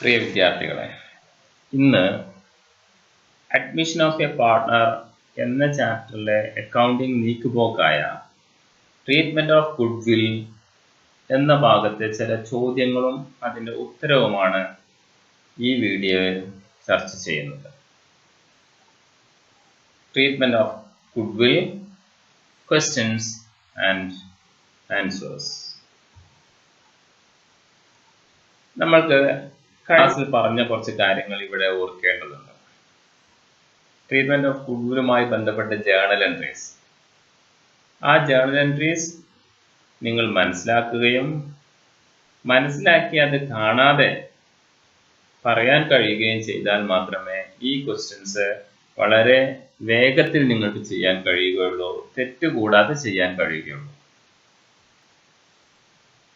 പ്രിയ വിദ്യാർത്ഥികളെ, ഇന്ന് admission of A partner എന്ന ചാപ്റ്ററിലെ അക്കൗണ്ടിംഗ് നീക്കുപോക്കായ ട്രീറ്റ്മെന്റ് ഓഫ് ഗുഡ്വിൽ എന്ന ഭാഗത്തെ ചില ചോദ്യങ്ങളും അതിൻ്റെ ഉത്തരവുമാണ് ഈ വീഡിയോയിൽ ചർച്ച ചെയ്യുന്നത്. Treatment of goodwill, questions and answers. നമ്മൾക്ക് ക്ലാസ്സിൽ പറഞ്ഞ കുറച്ച് കാര്യങ്ങൾ ഇവിടെ ഓർക്കേണ്ടതുണ്ട്. ട്രീറ്റ്മെന്റ് ഓഫ് ഗുഡ്വിലുമായി ബന്ധപ്പെട്ട ജേർണൽ എൻട്രീസ്, ആ ജേർണൽ എൻട്രീസ് നിങ്ങൾ മനസ്സിലാക്കുകയും മനസ്സിലാക്കി അത് കാണാതെ പറയാൻ കഴിയുകയും ചെയ്താൽ മാത്രമേ ഈ ക്വസ്റ്റ്യൻസ് വളരെ വേഗത്തിൽ നിങ്ങൾക്ക് ചെയ്യാൻ കഴിയുകയുള്ളൂ, തെറ്റുകൂടാതെ ചെയ്യാൻ കഴിയുകയുള്ളൂ.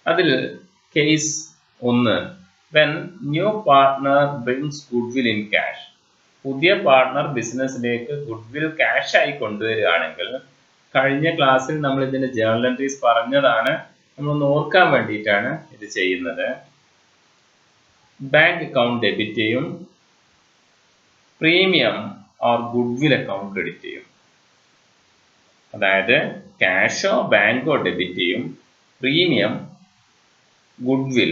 അതിൽ case 1, when new partner brings goodwill in cash. പുതിയ പാർട്ട്ണർ ബിസിനസ്സിലേക്ക് ഗുഡ്വിൽ ക്യാഷ് ആയി കൊണ്ടുവരികയാണെങ്കിൽ, കഴിഞ്ഞ ക്ലാസ്സിൽ നമ്മൾ ഇതിന്റെ ജേർണൽ എൻട്രീസ് പറഞ്ഞതാണ്, നമ്മളൊന്ന് ഓർക്കാൻ വേണ്ടിയിട്ടാണ് ഇത് ചെയ്യുന്നത്. ബാങ്ക് അക്കൗണ്ട് ഡെബിറ്റ് ചെയ്യും, premium or goodwill account credit ചെയ്യും. അതായത് ക്യാഷോ ബാങ്കോ ഡെബിറ്റ് ചെയ്യും, പ്രീമിയം ഗുഡ്വിൽ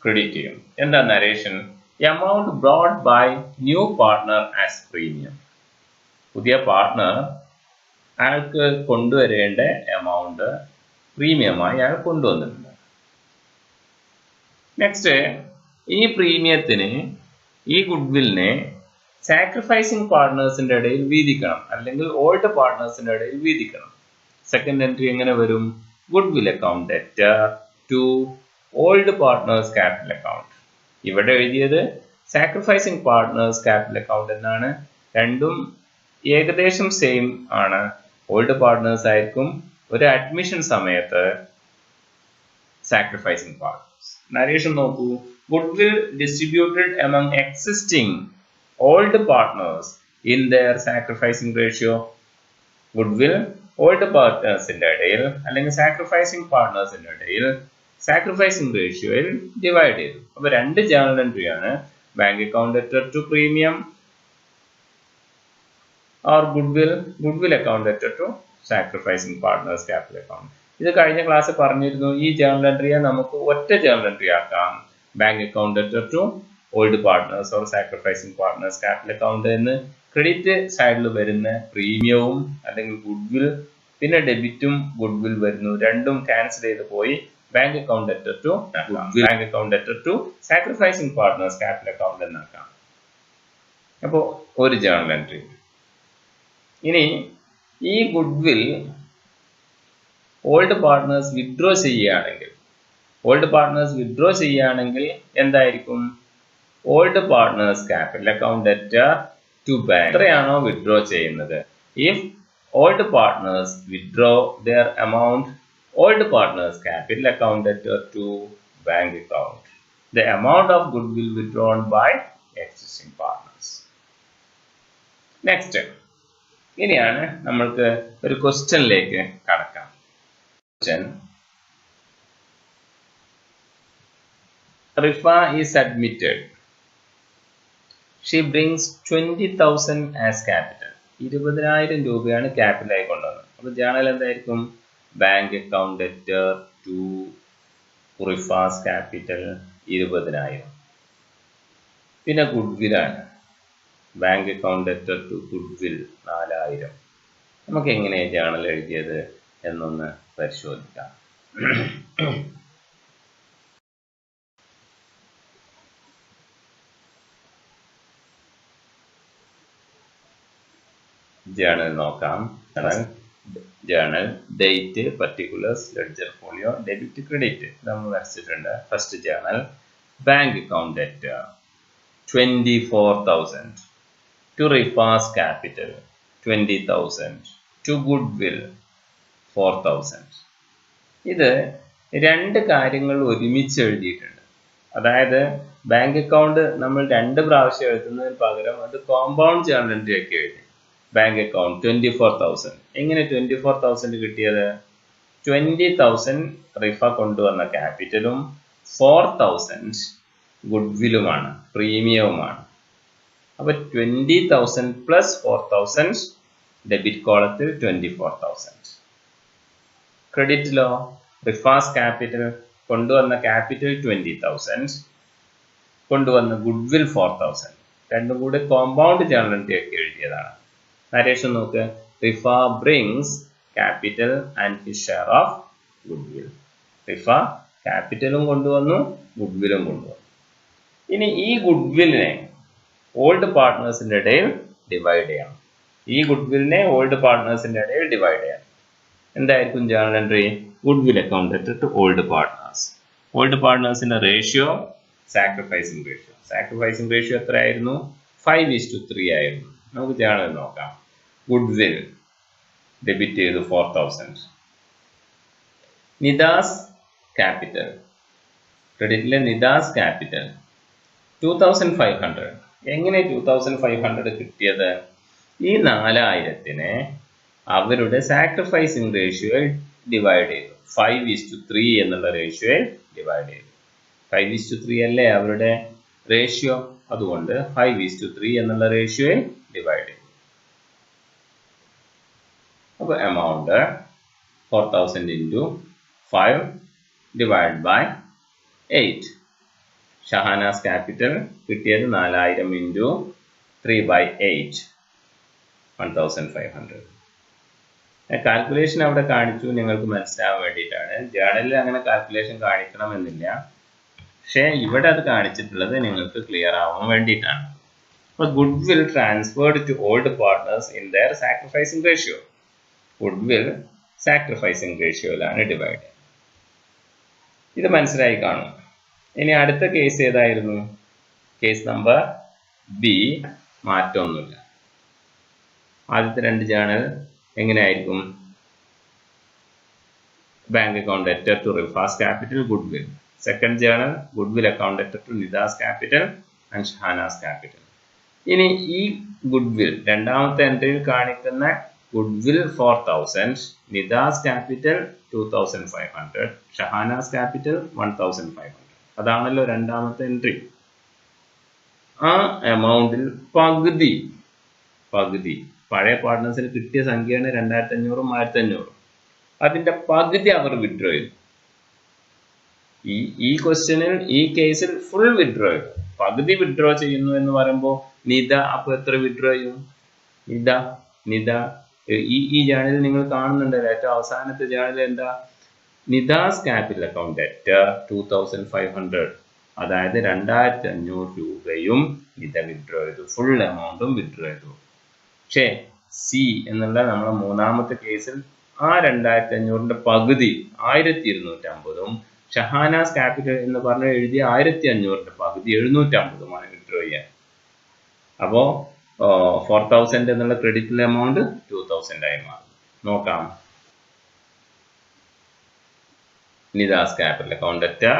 ക്രെഡിറ്റ് ചെയ്യും. എന്താ narration? Amount brought by new partner as premium. പുതിയ പാർട്ട്ണർ അയാൾക്ക് കൊണ്ടുവരേണ്ട എമൗണ്ട് പ്രീമിയമായി അയാൾ കൊണ്ടുവന്നിട്ടുണ്ട്. നെക്സ്റ്റ്, ഈ പ്രീമിയത്തിന്, ഈ ഗുഡ്വില്ലിനെ സാക്രിഫൈസിങ് പാർട്ട്നേഴ്സിന്റെ ഇടയിൽ വീതിക്കണം, അല്ലെങ്കിൽ ഓൾഡ് പാർട്ട്നേഴ്സിന്റെ ഇടയിൽ വീതിക്കണം. സെക്കൻഡ് എൻട്രി എങ്ങനെ വരും? Goodwill account debtor to old partners capital account. ഇവിടെ എഴുതിയത് സാക്രിഫൈസിങ് പാർട്ട്നേഴ്സ് ക്യാപിറ്റൽ അക്കൗണ്ട് എന്നാണ്. രണ്ടും ഏകദേശം സെയിം ആണ്. ഓൾഡ് പാർട്ട്നേഴ്സ് ആയിരിക്കും ഒരു അഡ്മിഷൻ സമയത്ത് സാക്രിഫൈസിങ് പാർട്ട്നേഴ്സ്. നരേഷൻ നോക്കൂ. Goodwill distributed among existing old partners in their sacrificing ratio. Goodwill old പാർട്ട്നേഴ്സിന്റെ ഇടയിൽ അല്ലെങ്കിൽ സാക്രിഫൈസിംഗ് പാർട്ട്നേഴ്സിന്റെ ഇടയിൽ സാക്രിഫൈസിംഗ് റേഷ്യോയിൽ ഡിവൈഡ് ചെയ്തു. അപ്പൊ രണ്ട് ജേർണൽ എൻട്രി ആണ്. Bank account debtor to premium or goodwill account debtor to sacrificing partners capital account. ഇത് കഴിഞ്ഞ ക്ലാസ്സിൽ പറഞ്ഞിരുന്നു. ഈ ജേർണൽ എൻട്രിയെ നമുക്ക് ഒറ്റ ജേർണൽ എൻട്രി ആക്കാം. Bank account debtor to old partners or sacrificing partners capital account എന്ന് ക്രെഡിറ്റ് സൈഡിൽ വരുന്ന പ്രീമിയവും അല്ലെങ്കിൽ ഗുഡ്വിൽ, പിന്നെ ഡെബിറ്റും ഗുഡ്വിൽ വരുന്നു. രണ്ടും ക്യാൻസൽ ചെയ്ത് പോയി bank account debtor to bank account debtor to sacrificing partners capital account എന്നാക്കാം. അപ്പോൾ ഒരു ജേർണൽ എൻട്രി. ഇനി ഈ ഗുഡ്വിൽ ഓൾഡ് പാർട്ട്നേഴ്സ് വിഡ്രോ ചെയ്യുകയാണെങ്കിൽ എന്തായിരിക്കും? Old partners capital account debtor to bank. എത്രയാണോ വിഡ്രോ ചെയ്യുന്നത്, if old partners withdraw their amount, old partners capital account debtor to bank account, the amount of goodwill withdrawn by existing partners. Next, ഇനിയാണ് നമ്മൾക്ക് ഒരു ക്വസ്റ്റ്യനിലേക്ക് കടക്കാം. Rifa is admitted. She brings 20,000 as capital. 20,000 രൂപയാണ് capital ആയി കൊണ്ടുവന്നത്. അപ്പോൾ journal എന്തായിരിക്കും? Bank account debtor to Rifa's capital 20,000. പിന്നെ ഗുഡ്വിലാണ്. Bank account debtor to goodwill 4,000. നമുക്ക് എങ്ങനെയാണ് ജേർണൽ എഴുതിയത് എന്നൊന്ന് പരിശോധിക്കാം. ജേർണൽ നോക്കാം. Journal, date, particulars, ledger folio, debit, credit നമ്മൾ വരച്ചിട്ടുണ്ട്. First journal, bank account debtor 24,000, to Rifa's capital 20,000, to goodwill 4,000. ഇത് രണ്ട് കാര്യങ്ങൾ ഒരുമിച്ച് എഴുതിയിട്ടുണ്ട്. അതായത് ബാങ്ക് അക്കൗണ്ട് നമ്മൾ രണ്ട് പ്രാവശ്യം എഴുതുന്നതിന് പകരം അത് കോമ്പൗണ്ട് ജേർണൽ എൻട്രി ഒക്കെ എഴുതി. Bank account 24,000. എങ്ങനെ 24,000 കിട്ടിയത്? 20,000 റിഫ കൊണ്ടുവന്ന ക്യാപിറ്റലും 4,000 ഗുഡ്വില്ലുമാണ്, പ്രീമിയവുമാണ്. അപ്പൊ 20,000 പ്ലസ് 4,000 ഡെബിറ്റ് കോളത്തിൽ 24,000. ക്രെഡിറ്റിലോ റിഫാസ് ക്യാപിറ്റൽ കൊണ്ടുവന്ന ക്യാപിറ്റൽ 20,000, കൊണ്ടുവന്ന ഗുഡ്വിൽ 4,000. രണ്ടും കൂടി കോമ്പൗണ്ട് ജേർണൽ എൻട്രി ഒക്കെ എഴുതിയതാണ്. നരേഷൻ നോക്ക്. Rifa brings capital and his share of goodwill. Rifa ക്യാപിറ്റലും കൊണ്ടുവന്നു, ഗുഡ്വിലും കൊണ്ടുവന്നു. ഇനി ഈ ഗുഡ്വില്ലിനെ ഓൾഡ് പാർട്ട്നേഴ്സിന്റെ ഇടയിൽ ഡിവൈഡ് ചെയ്യണം. ഈ ഗുഡ്വില്ലിനെ ഓൾഡ് പാർട്ട്നേഴ്സിന്റെ ഇടയിൽ ഡിവൈഡ് ചെയ്യണം. എന്തായിരിക്കും journal entry? Goodwill account to old partners. Old പാർട്ട്നേഴ്സിന്റെ ratio sacrificing ratio. Sacrificing ratio എത്രയായിരുന്നു? 5:3 ആയിരുന്നു. നമുക്ക് ജേർണൽ നോക്കാം. ഗുഡ്വിൽ ഡെബിറ്റ് ചെയ്തു 4,000. Nida's capital, ക്രെഡിറ്റിലെ നിദാസ് capital 2,500. എങ്ങനെ 2,500 കിട്ടിയത്? ഈ 4,000-നെ അവരുടെ സാക്രിഫൈസിംഗ് റേഷ്യോയിൽ ഡിവൈഡ് ചെയ്തു. 5:3 എന്നുള്ള റേഷ്യോയിൽ ഡിവൈഡ് ചെയ്തു. 5:3 അല്ലേ അവരുടെ റേഷ്യോ, അതുകൊണ്ട് 5:3 എന്നുള്ള റേഷ്യോയിൽ ഡിവൈഡ് ചെയ്തു. അപ്പൊ amount 4,000 into 5 divided by 8. Shahana's capital കിട്ടിയത് 4,000 into 3/8, 1,500. കാൽക്കുലേഷൻ അവിടെ കാണിച്ചു നിങ്ങൾക്ക് മനസ്സിലാവാൻ വേണ്ടിയിട്ടാണ്. ജേർണലിൽ അങ്ങനെ കാൽക്കുലേഷൻ കാണിക്കണമെന്നില്ല, പക്ഷേ ഇവിടെ അത് കാണിച്ചിട്ടുള്ളത് നിങ്ങൾക്ക് ക്ലിയർ ആവാൻ വേണ്ടിയിട്ടാണ്. അപ്പോൾ goodwill transferred to old partners in their sacrificing ratio. Goodwill sacrificing റേഷ്യോയിലാണ് ഡിവൈഡ് ചെയ്യുന്നത്. ഇത് മനസ്സിലായി കാണും. ഇനി അടുത്ത കേസ് ഏതായിരുന്നു? Case number B. മാറ്റമൊന്നുമില്ല. ആദ്യത്തെ രണ്ട് ജേർണൽ എങ്ങനെയായിരിക്കും? Bank account debtor to Rifa's capital, goodwill. Second journal goodwill account debtor to Nida's capital and Shahana's capital. ഇനി ഈ ഗുഡ്വിൽ രണ്ടാമത്തെ എൻട്രിയിൽ കാണിക്കുന്ന goodwill 4,000, Nida's capital 2,500, Shahana's capital 1,500. അതാണല്ലോ രണ്ടാമത്തെ എൻട്രി. ആ എമൗണ്ടിൽ പകുതി പഴയ പാർട്ട്നേഴ്സിന് കിട്ടിയ സംഖ്യയാണ് 2,500, 1,500. അതിന്റെ പകുതി അവർ വിഡ്രോ ചെയ്തു. ഈ ക്വസ്റ്റ്യനിൽ, ഈ കേസിൽ ഫുൾ വിഡ്രോ ചെയ്തു. പകുതി വിഡ്രോ ചെയ്യുന്നു എന്ന് പറയുമ്പോൾ നിദ അപ്പൊ എത്ര വിഡ്രോ ചെയ്യും? നിദ ഈ ജേർണലിൽ നിങ്ങൾ കാണുന്നുണ്ടല്ലോ, ഏറ്റവും അവസാനത്തെ ജേർണൽ എന്താ? നിദാസ് ക്യാപിറ്റൽ അക്കൗണ്ട് ഡെറ്റർ 2,500, അതായത് 2,500 രൂപയും നിദ വിഡ്രോ ചെയ്തു. ഫുൾ എമൗണ്ടും വിഡ്രോ ചെയ്തു. പക്ഷേ സി എന്നുള്ള നമ്മളെ മൂന്നാമത്തെ കേസിൽ ആ 2,500-ന്റെ പകുതി 1,250-ഉം ഷഹാനാസ് ക്യാപിറ്റൽ എന്ന് പറഞ്ഞ് എഴുതിയ 1,500-ന്റെ പകുതി 750-ഉമാണ് വിഡ്രോ ചെയ്യാൻ. അപ്പോ 4,000 എന്നുള്ള ക്രെഡിറ്റിലെ എമൗണ്ട് 2,000 ആയി മാറും. നോക്കാം. Nida's capital account debtor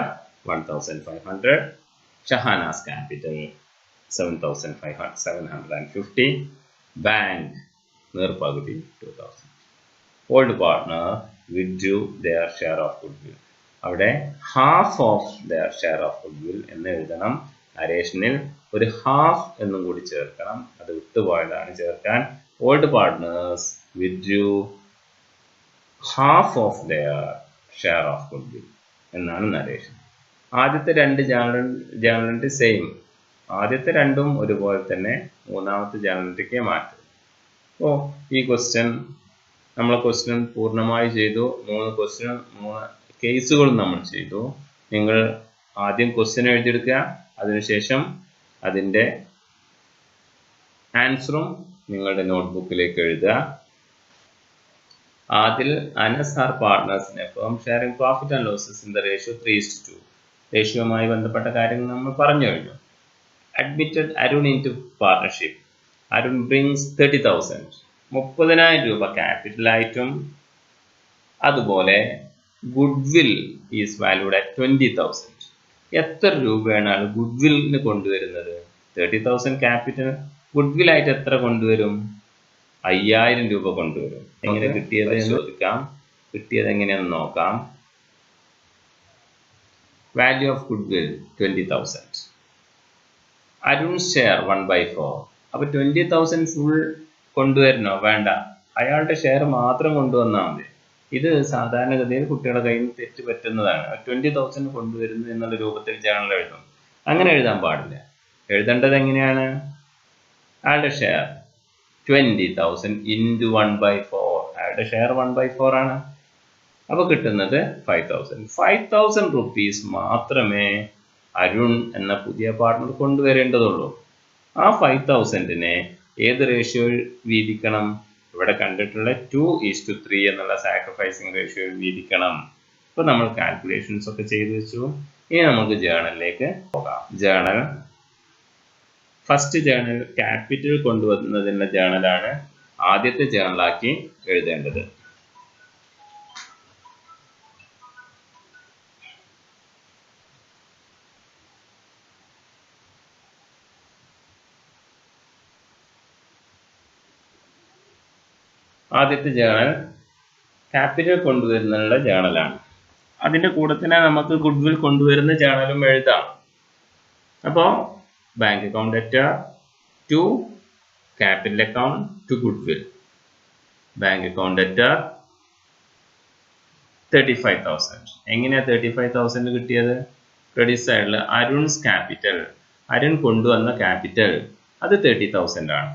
1,500, Shahana's capital 7,750, bank നേർപകുതി 2,000. Old partner withdrew their share of goodwill. അവിടെ half of their share of goodwill എന്ന് എഴുതണം. നരേഷനിൽ ഒരു ഹാഫ് എന്നും കൂടി ചേർക്കണം, അത് വിട്ടുപോയതാണ് ചേർക്കാൻ. Old partners withdrew half of their share of goodwill എന്നാണ് നരേഷൻ. ആദ്യത്തെ രണ്ട് ജേർണൽ എൻട്രി സെയിം. ആദ്യത്തെ രണ്ടും ഒരുപോലെ തന്നെ, മൂന്നാമത്തെ ജേർണൽ എൻട്രിക്ക് മാറ്റും. അപ്പോൾ ഈ നമ്മളെ ക്വസ്റ്റ്യൻ പൂർണ്ണമായി ചെയ്തു. 3 കേസുകളും നമ്മൾ ചെയ്തു. നിങ്ങൾ ആദ്യം ക്വസ്റ്റ്യൻ എഴുതിയെടുക്കുക, അതിനുശേഷം അതിൻ്റെ ആൻസറും നിങ്ങളുടെ നോട്ട്ബുക്കിലേക്ക് എഴുതുക. Adil, Anas are partners in a firm sharing profit and losses in the ratio 3:2. റേഷ്യോയുമായി ബന്ധപ്പെട്ട കാര്യങ്ങൾ നമ്മൾ പറഞ്ഞു കഴിഞ്ഞു. Admitted Arun into partnership. Arun brings 30,000, 30,000 രൂപ ക്യാപിറ്റലായിട്ടും, അതുപോലെ ഗുഡ്വിൽ ഈസ് വാല്യൂഡ് അറ്റ് 20,000. എത്ര രൂപയാണ് ആൾ ഗുഡ്വില്ലിന് കൊണ്ടുവരുന്നത്? 30,000 ക്യാപിറ്റൽ, ഗുഡ്വിൽ ആയിട്ട് എത്ര കൊണ്ടുവരും? 5,000 രൂപ കൊണ്ടുവരും. എങ്ങനെ കിട്ടിയത് എന്ന് ചോദിക്കാം. കിട്ടിയത് എങ്ങനെയാണെന്ന് നോക്കാം. Value of good will 20,000. Arun's share 1/4. അപ്പൊ 20,000 ഫുൾ കൊണ്ടുവരണോ? വേണ്ട, അയാളുടെ ഷെയർ മാത്രം കൊണ്ടുവന്നാൽ മതി. ഇത് സാധാരണഗതിയിൽ കുട്ടികളുടെ കയ്യിൽ നിന്ന് തെറ്റ് പറ്റുന്നതാണ്. 20,000 കൊണ്ടുവരുന്നു എന്നുള്ള രൂപത്തിൽ ജേണൽ എഴുതും. അങ്ങനെ എഴുതാൻ പാടില്ല. എഴുതേണ്ടത് എങ്ങനെയാണ്? അയാളുടെ ഷെയർ 20,000 ഇൻറ്റു 1/4. അയാളുടെ ഷെയർ 1/4 ആണ്. അപ്പൊ കിട്ടുന്നത് 5,000. 5,000 റുപ്പീസ് മാത്രമേ അരുൺ എന്ന പുതിയ പാർട്ണർ കൊണ്ടുവരേണ്ടതുള്ളൂ. ആ 5,000-നെ ഏത് റേഷ്യോയിൽ വീതിക്കണം? ഇവിടെ കണ്ടിട്ടുള്ള 2:3 എന്നുള്ള സാക്രിഫൈസിങ് റേഷ്യോയിൽ വീതിക്കണം. ഇപ്പൊ നമ്മൾ കാൽക്കുലേഷൻസ് ഒക്കെ ചെയ്തു വെച്ചു. ഇനി നമുക്ക് ജേണലിലേക്ക് പോകാം. ജേണൽ, ഫസ്റ്റ് ജേണൽ ക്യാപിറ്റൽ കൊണ്ടുവന്നതിനുള്ള ജേണലാണ് ആദ്യത്തെ ജേണലാക്കി എഴുതേണ്ടത്. ആദ്യത്തെ ജേണൽ ക്യാപിറ്റൽ കൊണ്ടുവരുന്നുള്ള ജേണലാണ്. അതിന്റെ കൂടെ തന്നെ നമുക്ക് ഗുഡ്വിൽ കൊണ്ടുവരുന്ന ജേണലും എഴുതാം. അപ്പോൾ bank account debtor to capital account to goodwill. Bank account debtor 35,000. എങ്ങനെയാ 35,000 കിട്ടിയത്? ക്രെഡിറ്റ് സൈഡിൽ അരുൺസ് ക്യാപിറ്റൽ, അരുൺ കൊണ്ടുവന്ന ക്യാപിറ്റൽ അത് 30,000 ആണ്.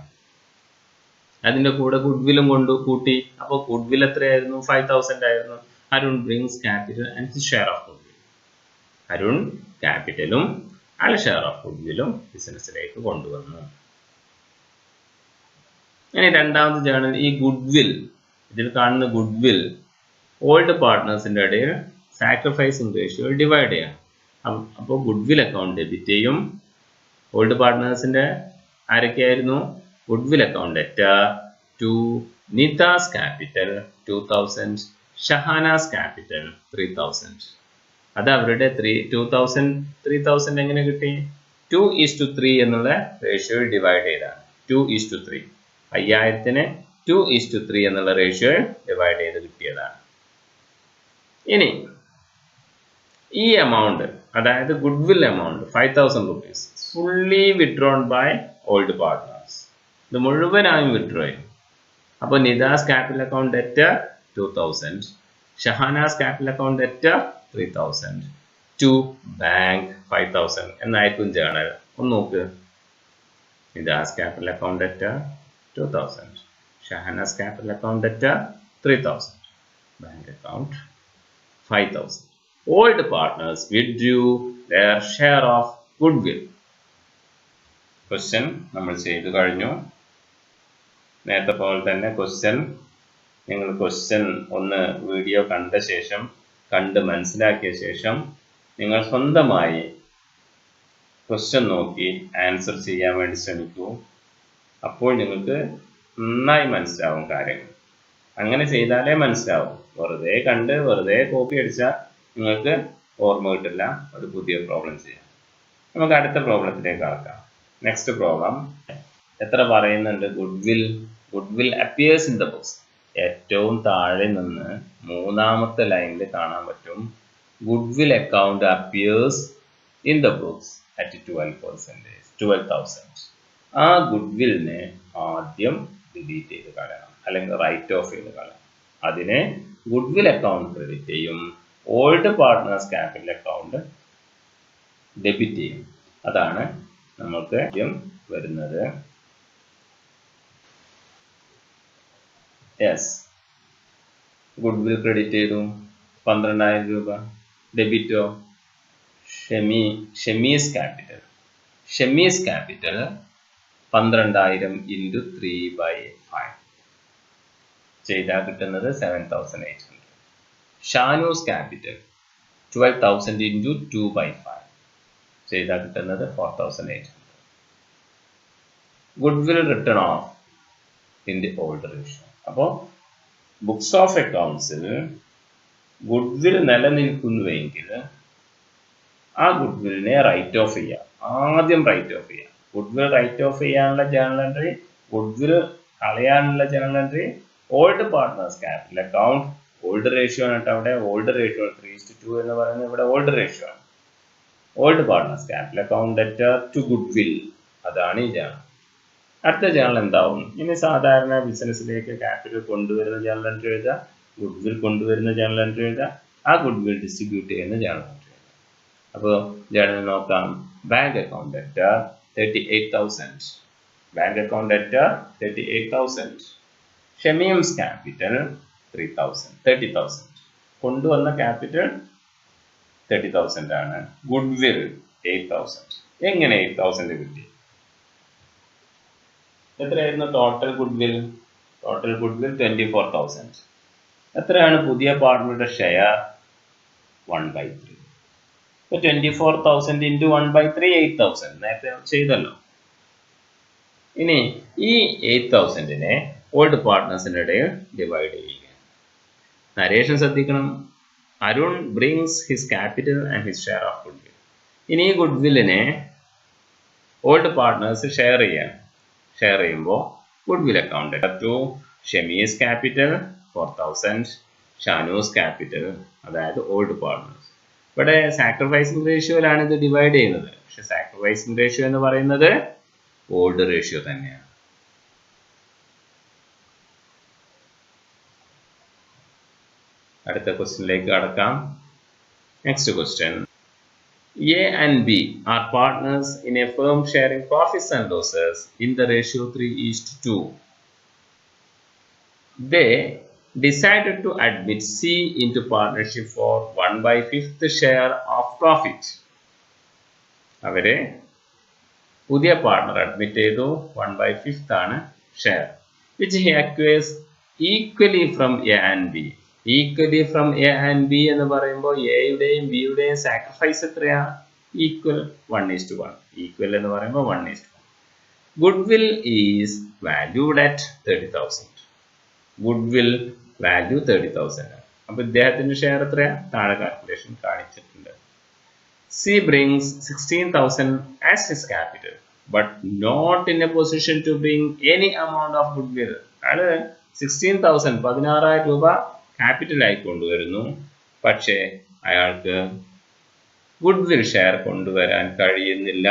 അതിന്റെ കൂടെ ഗുഡ്വിലും കൂട്ടി. അപ്പോൾ ഗുഡ്വിൽ എത്രയായിരുന്നു? 5,000 ആയിരുന്നു. Arun brings capital and share of goodwill. Arun ക്യാപിറ്റലും അയാൾ ഷെയർ ഓഫ് ഗുഡ്വിലും ബിസിനസ്സിലേക്ക് കൊണ്ടുവന്നു. ഇനി രണ്ടാമത്തെ ജേണൽ, ഈ ഗുഡ്വിൽ, ഇതിൽ കാണുന്ന ഗുഡ്വിൽ ഓൾഡ് പാർട്ട്നേഴ്സിന്റെ ഇടയിൽ സാക്രിഫൈസിങ് റേഷ്യോ ഡിവൈഡ് ചെയ്യാം. അപ്പോൾ ഗുഡ്വിൽ അക്കൗണ്ട് ഡെബിറ്റ് ചെയ്യും. ഓൾഡ് പാർട്ട്നേഴ്സിന്റെ ആരൊക്കെയായിരുന്നു? Goodwill account debtor to Nita's capital 2,000, Shahana's capital 3,000. അത് അവരുടെ 3,000 എങ്ങനെ കിട്ടി? 2:3 എന്നുള്ള റേഷ്യോയിൽ ഡിവൈഡ് ചെയ്താണ്. 2:3, 5,000-നെ 2:3 എന്നുള്ള റേഷ്യോയിൽ ഡിവൈഡ് ചെയ്ത് കിട്ടിയതാണ്. ഇനി ഈ എമൗണ്ട്, അതായത് goodwill amount 5,000 rupees fully withdrawn by old partners. ഇത് മുഴുവനായും വിഡ്രോ ചെയ്യും. അപ്പോൾ Nida's capital account debtor 2,000, Shahana's capital account debtor 3,000, to bank 5,000 എന്നായിരിക്കും ജേണൽ. ഒന്ന് നോക്ക്. Nida's capital account debtor 2,000, Shahana's capital account debtor 3,000, bank account 5,000. Old partners withdrew their share of goodwill. Question നമ്മൾ ചെയ്തു കഴിഞ്ഞു. നേരത്തെ പോലെ തന്നെ നിങ്ങൾ ക്വസ്റ്റ്യൻ ഒന്ന് വീഡിയോ കണ്ട ശേഷം, കണ്ട് മനസ്സിലാക്കിയ ശേഷം നിങ്ങൾ സ്വന്തമായി ക്വസ്റ്റ്യൻ നോക്കി ആൻസർ ചെയ്യാൻ വേണ്ടി ശ്രമിക്കൂ. അപ്പോൾ നിങ്ങൾക്ക് നന്നായി മനസ്സിലാവും കാര്യങ്ങൾ. അങ്ങനെ ചെയ്താലേ മനസ്സിലാവും. വെറുതെ കണ്ട് വെറുതെ കോപ്പി അടിച്ചാൽ നിങ്ങൾക്ക് ഓർമ്മ കിട്ടില്ല. ഒരു പുതിയ പ്രോബ്ലം ചെയ്യാം. നമുക്ക് അടുത്ത പ്രോബ്ലത്തിലേക്ക് കടക്കാം. നെക്സ്റ്റ് പ്രോബ്ലം എത്ര പറയുന്നുണ്ട്? Goodwill appears in the books. ഏറ്റവും താഴെ നിന്ന് മൂന്നാമത്തെ ലൈനിൽ കാണാൻ പറ്റും goodwill account appears in the books at 12,000. ആ ഗുഡ്വില്ലിനെ ആദ്യം ഡിലീറ്റ് ചെയ്ത് കളയണം, അല്ലെങ്കിൽ റൈറ്റ് ഓഫ് ചെയ്ത് കളയണം. അതിനെ ഗുഡ്വിൽ അക്കൗണ്ട് ക്രെഡിറ്റ് ചെയ്യും, old partners capital account debit ചെയ്യും. അതാണ് നമുക്ക് ആദ്യം വരുന്നത്. യെസ്, ഗുഡ്വിൽ ക്രെഡിറ്റ് ചെയ്തു 12,000 രൂപ. ഡെബിറ്റോ? ഷെമീസ് ക്യാപിറ്റൽ 12,000 ഇൻറ്റു 3/5 ചെയ്താൽ കിട്ടുന്നത് 7,800. ഷാനൂസ് ക്യാപിറ്റൽ 12,000 ഇൻറ്റു 2/5 ചെയ്താൽ കിട്ടുന്നത് 4,800. Goodwill written off in the old ratio. അപ്പോൾ ബുക്സ് ഓഫ് അക്കൗണ്ട്സിൽ ഗുഡ്വിൽ നിലനിൽക്കുന്നുവെങ്കിൽ ആ ഗുഡ്വില്ലിനെ റൈറ്റ് ഓഫ് ചെയ്യാം. ആദ്യം റൈറ്റ് ഓഫ് ചെയ്യാം. ഗുഡ്വിൽ റൈറ്റ് ഓഫ് ചെയ്യാനുള്ള ജേണൽ എൻട്രി, ഗുഡ്വിൽ കളയാനുള്ള journal entry, old partners capital account. Old ratio ആണ് കേട്ടോ അവിടെ. ഓൾഡ് റേഷ്യോ 3:2 എന്ന് പറയുന്നത് ഇവിടെ ഓൾഡ് റേഷ്യോ ആണ്. Old partners capital account debtor to goodwill. അതാണ് ഈ ജേണൽ. അടുത്ത ജേണൽ എന്താവും? ഇനി സാധാരണ ബിസിനസ്സിലേക്ക് ക്യാപിറ്റൽ കൊണ്ടുവരുന്ന ജേണൽ എൻട്രി എഴുതുക, ഗുഡ് വിൽ കൊണ്ടുവരുന്ന ജേണൽ എൻട്രി എഴുതുക, ആ ഗുഡ് വിൽ ഡിസ്ട്രിബ്യൂട്ട് ചെയ്യുന്ന ജേണൽ എൻട്രി എഴുതുക. അപ്പോൾ ജേണൽ നോക്കാം. Bank account debtor 38,000. Bank account debtor 38,000. Shemiya's capital 30,000. കൊണ്ടുവന്ന ക്യാപിറ്റൽ 30,000 ആണ്. Goodwill 8,000. എങ്ങനെ 8,000 കിട്ടി? എത്രയായിരുന്നു total goodwill? Total goodwill 24,000. എത്രയാണ് പുതിയ പാർട്ട്ണറുടെ ഷെയർ? 1/3. ഇപ്പോൾ 24,000 ഇൻറ്റു 1/3 8,000. നേരത്തെ ചെയ്തല്ലോ. ഇനി ഈ 8,000-നെ ഓൾഡ് പാർട്ട്നേഴ്സിൻ്റെ ഇടയിൽ ഡിവൈഡ് ചെയ്യുക. നരേഷൻ ശ്രദ്ധിക്കണം. Arun brings his capital and his share of goodwill. ഇനി ഈ ഗുഡ് വില്ലിനെ ഓൾഡ് പാർട്ട്നേഴ്സ് ഷെയർ ചെയ്യാണ്. ഷെയർ ചെയ്യുമ്പോൾ goodwill account to Shemi's capital 4,000, Shanu's capital, അതായത് ഓൾഡ് പാർട്ട്നേഴ്സ്. ഇവിടെ സാക്രിഫൈസിംഗ് റേഷ്യോയിലാണ് ഇത് ഡിവൈഡ് ചെയ്യുന്നത്. പക്ഷെ സാക്രിഫൈസിംഗ് റേഷ്യോ എന്ന് പറയുന്നത് ഓൾഡ് റേഷ്യോ തന്നെയാണ്. അടുത്ത ക്വസ്റ്റ്യനിലേക്ക് കടക്കാം. Next question. A and B are partners in a firm sharing profits and losses in the ratio 3:2. They decided to admit C into partnership for 1/5 share of profit. അവരെ പുതിയ partner admit ചെയ്തു. 1/5 ആണ് share, which he acquires equally from A and B. Equally from A and B എന്ന് പറയുമ്പോൾ എയുടെയും ബിയുടെയും sacrifice എത്രയാ? Equal 1:1. Equal എന്ന് പറയുമ്പോൾ 1:1. Goodwill is valued at 30,000. Goodwill value 30,000 ആണ്. അപ്പോൾ ഇദ്ദേഹത്തിന്റെ ഷെയർ എത്രയാ? താഴെ കാൽക്കുലേഷൻ കാണിച്ചിട്ടുണ്ട്. C brings 16,000 as his capital but not in a position to bring any amount of goodwill. അയാള് 16,000 16,000 രൂപ ക്യാപിറ്റലായി കൊണ്ടുവരുന്നു. പക്ഷേ അയാൾക്ക് ഗുഡ് വിൽ ഷെയർ കൊണ്ടുവരാൻ കഴിയുന്നില്ല.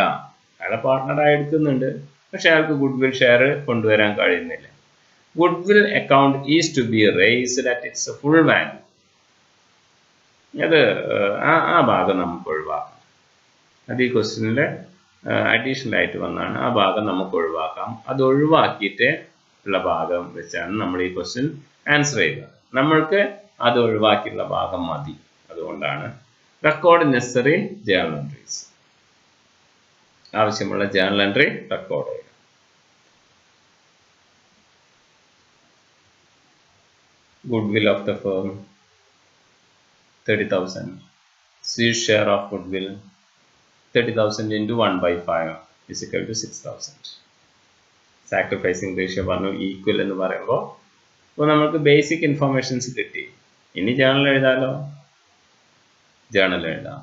അയാളെ പാർട്ട്ണറായി എടുക്കുന്നുണ്ട്, പക്ഷെ അയാൾക്ക് ഗുഡ് വിൽ ഷെയർ കൊണ്ടുവരാൻ കഴിയുന്നില്ല. Goodwill account is to be raised at its full value. അത് ആ ഭാഗം നമുക്ക് ഒഴിവാക്കാം. അത് ഈ ക്വസ്റ്റ്യനിൽ അഡീഷണൽ ആയിട്ട് വന്നാണ്. ആ ഭാഗം നമുക്ക് ഒഴിവാക്കാം. അത് ഒഴിവാക്കിയിട്ട് ഉള്ള ഭാഗം വെച്ചാണ് നമ്മൾ ഈ ക്വസ്റ്റ്യൻ ആൻസർ ചെയ്യുക. നമ്മൾക്ക് അത് ഒഴിവാക്കിയുള്ള ഭാഗം മതി. അതുകൊണ്ടാണ് റെക്കോർഡ് നെസസറി ജേണൽ എൻട്രീസ്. ആവശ്യമുള്ള ജേണൽ എൻട്രി റെക്കോർഡ് ചെയ്യുക. Goodwill of the firm 30,000. C's share of goodwill 30,000 into 1/5 is equal to 6,000. Sacrificing ratio പറഞ്ഞു ഈക്വൽ എന്ന് പറയുമ്പോൾ ഇപ്പോൾ നമുക്ക് ബേസിക് ഇൻഫോർമേഷൻസ് കിട്ടി. ഇനി ജേണൽ എഴുതാലോ. ജേണൽ എഴുതാം.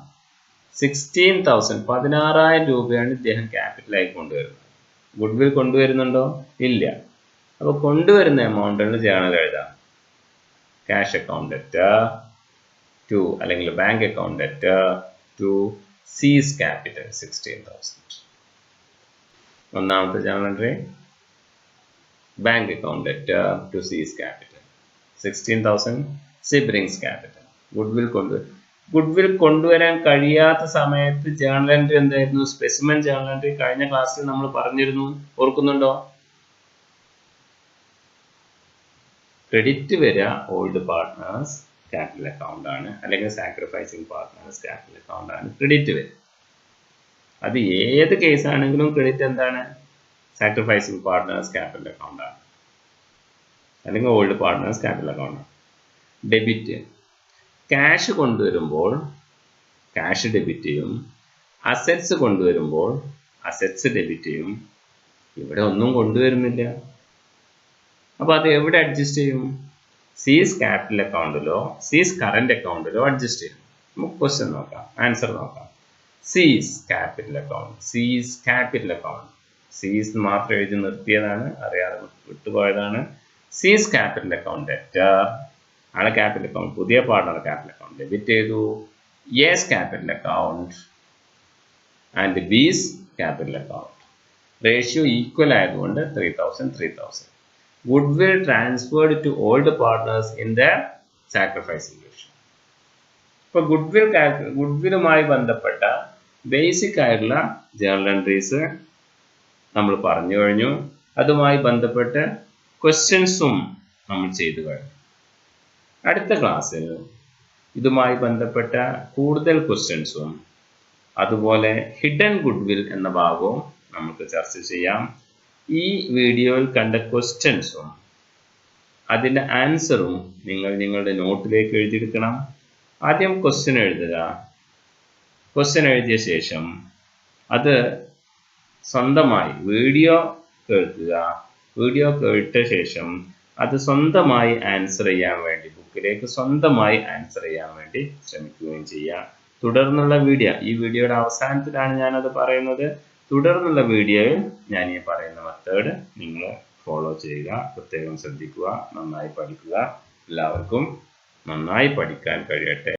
16,000 16,000 രൂപയാണ് ഇദ്ദേഹം ക്യാപിറ്റലായി കൊണ്ടുവരുന്നത്. ഗുഡ് വിൽ കൊണ്ടുവരുന്നുണ്ടോ? ഇല്ല. അപ്പോൾ കൊണ്ടുവരുന്ന എമൗണ്ടിൽ ജേണൽ എഴുതാം. ക്യാഷ് അക്കൗണ്ട് ഡെറ്റർ ടു അല്ലെങ്കിൽ bank account debtor to C's capital 16,000. ഒന്നാമത്തെ journal entry bank account debtor to C's capital 16,000. C brings capital. Goodwill കൊണ്ടുവരാൻ കഴിയാത്ത സമയത്ത് ജേണൽ എൻട്രി എന്തായിരുന്നു? Specimen journal entry. കഴിഞ്ഞ ക്ലാസ്സിൽ നമ്മൾ പറഞ്ഞിരുന്നു, ഓർക്കുന്നുണ്ടോ? ക്രെഡിറ്റ് വരിക ഓൾഡ് പാർട്ട്നേഴ്സ് ക്യാപിറ്റൽ അക്കൗണ്ട് ആണ്, അല്ലെങ്കിൽ സാക്രിഫൈസിങ് പാർട്ട്നേഴ്സ് ക്യാപിറ്റൽ അക്കൗണ്ട് ആണ് ക്രെഡിറ്റ് വരിക. അത് ഏത് കേസ് ആണെങ്കിലും ക്രെഡിറ്റ് എന്താണ്? സാക്രിഫൈസിങ് പാർട്ട്നേഴ്സ് ക്യാപിറ്റൽ അക്കൗണ്ട് ആണ്, അല്ലെങ്കിൽ ഓൾഡ് പാർട്ട്നേഴ്സ് ക്യാപിറ്റൽ അക്കൗണ്ട് ആണ്. ഡെബിറ്റ് ക്യാഷ് കൊണ്ടുവരുമ്പോൾ ക്യാഷ് ഡെബിറ്റ് ചെയ്യും. അസറ്റ്സ് കൊണ്ടുവരുമ്പോൾ അസറ്റ്സ് ഡെബിറ്റ് ചെയ്യും. ഇവിടെ ഒന്നും കൊണ്ടുവരുന്നില്ല. അപ്പോൾ അത് എവിടെ അഡ്ജസ്റ്റ് ചെയ്യും? സീസ് ക്യാപിറ്റൽ അക്കൗണ്ടിലോ സീസ് കറന്റ് അക്കൗണ്ടിലോ അഡ്ജസ്റ്റ് ചെയ്യും. നമുക്ക് ക്വസ്റ്റ്യൻ നോക്കാം, ആൻസർ നോക്കാം. C's capital account, C's capital account. C's മാത്രം എഴുതി നിർത്തിയതാണ്, അറിയാതെ വിട്ടുപോയതാണ്. സീസ് ക്യാപിറ്റൽ അക്കൗണ്ട് ഡെറ്റർ ആണ് ക്യാപിറ്റൽ അക്കൗണ്ട്. പുതിയ പാർട്ണർ ക്യാപിറ്റൽ അക്കൗണ്ട് ഡെബിറ്റ് ചെയ്തു. A's capital account and B's capital account. Ratio equal ആയതുകൊണ്ട് 3000. Goodwill transferred to old partners in the sacrificing ratio. ഇപ്പോൾ ഗുഡ്വിലുമായി ബന്ധപ്പെട്ട ബേസിക് ആയിട്ടുള്ള ജേർണൽ എൻട്രീസ് നമ്മൾ പറഞ്ഞു കഴിഞ്ഞു. അതുമായി ബന്ധപ്പെട്ട് ക്വസ്റ്റ്യൻസും നമ്മൾ ചെയ്തു കഴിഞ്ഞു. അടുത്ത ക്ലാസ്സിൽ ഇതുമായി ബന്ധപ്പെട്ട കൂടുതൽ ക്വസ്റ്റ്യൻസും അതുപോലെ ഹിഡൻ ഗുഡ്വിൽ എന്ന ഭാഗവും നമുക്ക് ചർച്ച ചെയ്യാം. ഈ വീഡിയോയിൽ കണ്ട ക്വസ്റ്റ്യൻസും അതിൻ്റെ ആൻസറും നിങ്ങൾ നിങ്ങളുടെ നോട്ടിലേക്ക് എഴുതിയെടുക്കണം. ആദ്യം ക്വസ്റ്റ്യൻ എഴുതുക. ക്വസ്റ്റ്യൻ എഴുതിയ ശേഷം അത് സ്വന്തമായി വീഡിയോ കേൾക്കുക. വീഡിയോ കേട്ട ശേഷം അത് സ്വന്തമായി ആൻസർ ചെയ്യാൻ വേണ്ടി ബുക്കിലേക്ക് സ്വന്തമായി ആൻസർ ചെയ്യാൻ വേണ്ടി ശ്രമിക്കുകയും ചെയ്യുക. തുടർന്നുള്ള വീഡിയോ, ഈ വീഡിയോയുടെ അവസാനത്തിലാണ് ഞാനത് പറയുന്നത്. തുടർന്നുള്ള വീഡിയോയിൽ ഞാൻ ഈ പറയുന്ന മെത്തേഡ് നിങ്ങൾ ഫോളോ ചെയ്യുക. പ്രത്യേകം ശ്രദ്ധിക്കുക. നന്നായി പഠിക്കുക. എല്ലാവർക്കും നന്നായി പഠിക്കാൻ കഴിയട്ടെ.